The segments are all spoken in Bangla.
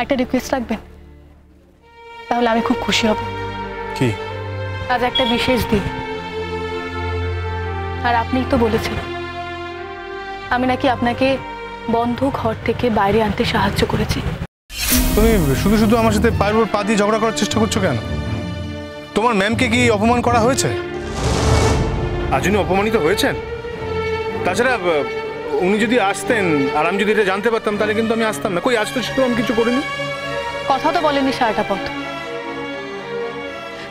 একটা রিকোয়েস্ট রাখবেন, তাহলে আমি খুব খুশি হব। কি? আজ একটা বিশেষ দিন, আর আপনিই তো বলেছেন আমি নাকি আপনাকে বন্ধ ঘর থেকে বাইরে আনতে সাহায্য করেছি। তুমি শুধু শুধু আমার সাথে পায়ের উপর পা দিয়ে ঝগড়া করার চেষ্টা করছো কেন? তোমার ম্যামকে কি অপমান করা হয়েছে? আজ উনি অপমানিত হয়েছেন। তাছাড়া উনি যদি আসতেন আর আমি যদি এটা জানতে পারতাম তাহলে কিন্তু আমি আসতাম না। কই আজ তো সেটা আমি কিছু করিনি। কথা তো বলেনি সারাটা পথ।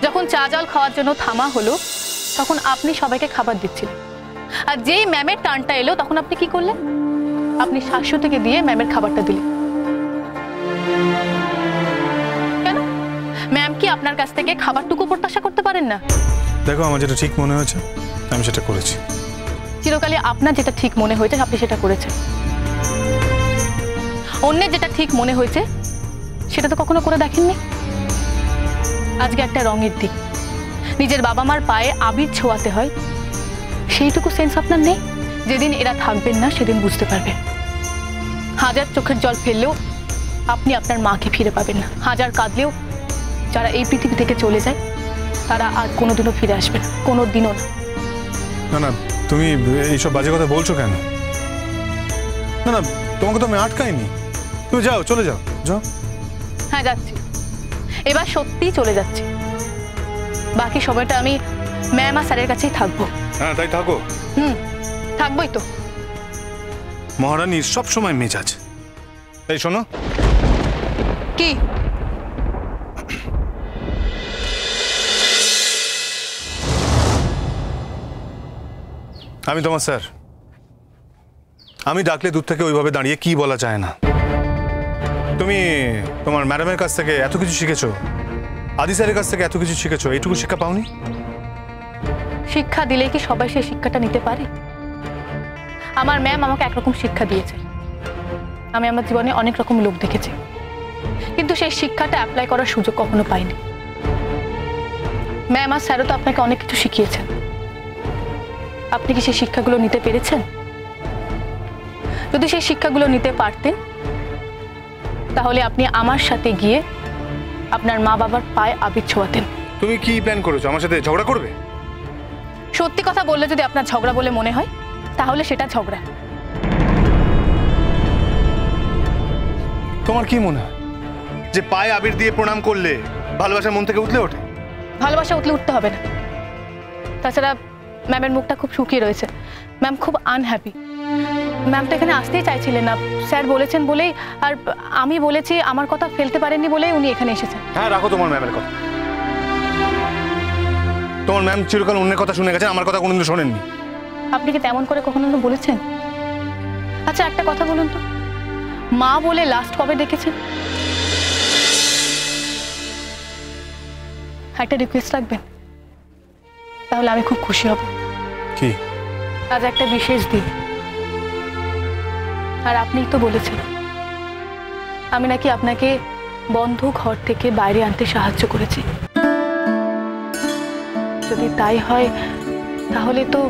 যখন চা জল খাওয়ার জন্য থামা হলো তখন আপনি সবাইকে খাবার দিচ্ছিলেন, আর যেই ম্যামের টানটা এলো তখন আপনি কি করলেন? আপনি শাশুড়িকে দিয়ে ম্যামের খাবারটা দিলেন। কেন? ম্যাম কি আপনার কাছ থেকে খাবারটুকু প্রত্যাশা করতে পারেন না? দেখো, আমার যেটা ঠিক মনে হয়েছে আমি সেটা করেছি। চিরকালই আপনার যেটা ঠিক মনে হয়েছে আপনি সেটা করেছেন, অন্যের যেটা ঠিক মনে হয়েছে সেটা তো কখনো করে দেখেননি। আজকে একটা রঙের দিন, নিজের বাবা মার পায়ে আবির ছোঁয়াতে হয়, সেইটুকু সেন্স আপনার নেই? যেদিন এরা থাকবেন না সেদিন বুঝতে পারবেন। হাজার চোখের জল ফেললেও আপনি আপনার মাকে ফিরে পাবেন না। হাজার কাঁদলেও যারা এই পৃথিবী থেকে চলে যায় তারা আর কোনোদিনও ফিরে আসবে না, কোনোদিনও না। না না, তুমি এইসব বাজে কথা বলছো কেন? না না, তোমাকে তো আমি আটকাইনি। তুমি যাও, চলে যাও। যাও। হ্যাঁ যাচ্ছি, এবার সত্যিই চলে যাচ্ছি। বাকি সময়টা আমি ম্যাম আর স্যারের কাছেই থাকবো। হ্যাঁ তাই থাকো। থাকবোই তো। মহারানীর সব সময় মেজাজ। এই শোনো। কি? আমি তোমার স্যার, আমি ডাকলে দূর থেকে ওইভাবে দাঁড়িয়ে কি বলা যায় না। তুমি তোমার ম্যাডামের কাছ থেকে এত কিছু শিখেছো, আদি স্যারের কাছ থেকে এত কিছু শিখেছো, এইটুকু শিক্ষা পাওনি? শিক্ষা দিলে কি সবাই সেই শিক্ষাটা নিতে পারে? আমার ম্যাম আমাকে একরকম শিক্ষা দিয়েছে। আমি আমার জীবনে অনেক রকম লোক দেখেছি, কিন্তু সেই শিক্ষাটা অ্যাপ্লাই করার সুযোগ কখনো পাইনি। ম্যাম আর স্যারও তো আপনাকে অনেক কিছু শিখিয়েছেন, আপনি কি সেই শিক্ষাগুলো নিতে পেরেছেন? যদি সেই শিক্ষাগুলো নিতে পারতেন তাহলে আপনি আমার সাথে গিয়ে আপনার মা বাবার পায়ে আবির ছোঁয়াতেন। তুমি কি প্ল্যান করেছো? আমার সাথে ঝগড়া করবে? সত্যি কথা বললে যদি আপনার ঝগড়া বলে মনে হয় তাহলে সেটা ঝগড়া। তোমার কি মনে হয় যে পায়ে আবির দিয়ে প্রণাম করলে ভালোবাসা মন থেকে উঠলে ওঠে? ভালোবাসা উঠতে হবে না। তাছাড়া ম্যামের মুখটা খুব শুকিয়ে রয়েছে, ম্যাম খুব আনহ্যাপি। ম্যাম তো এখানে আসতেই চাইছিলেন না, স্যার বলেছেন বলেই, আর আমি বলেছি আমার কথা ফেলতে পারেননি বলেই উনি এখানে এসেছেন। হ্যাঁ রাখো তোমার ম্যামের কথা। তোমার ম্যাম চিরকাল অন্যের কথা শুনে গেছেন, আমার কথা কোনোদিন শোনেননি। আপনি কি তেমন করে কখনো বলেছেন? আচ্ছা একটা কথা বলুন তো, মা বলে লাস্ট কবে দেখেছেন? একটা রিকোয়েস্ট রাখবেন, তাহলে আমি খুব খুশি হব। কি? আজ একটা বিশেষ দিন, আর আপনিই তো বলেছেন আমি নাকি আপনাকে বন্ধ ঘর থেকে বাইরে আনতে সাহায্য করেছি। যদি তাই হয় তাহলে তো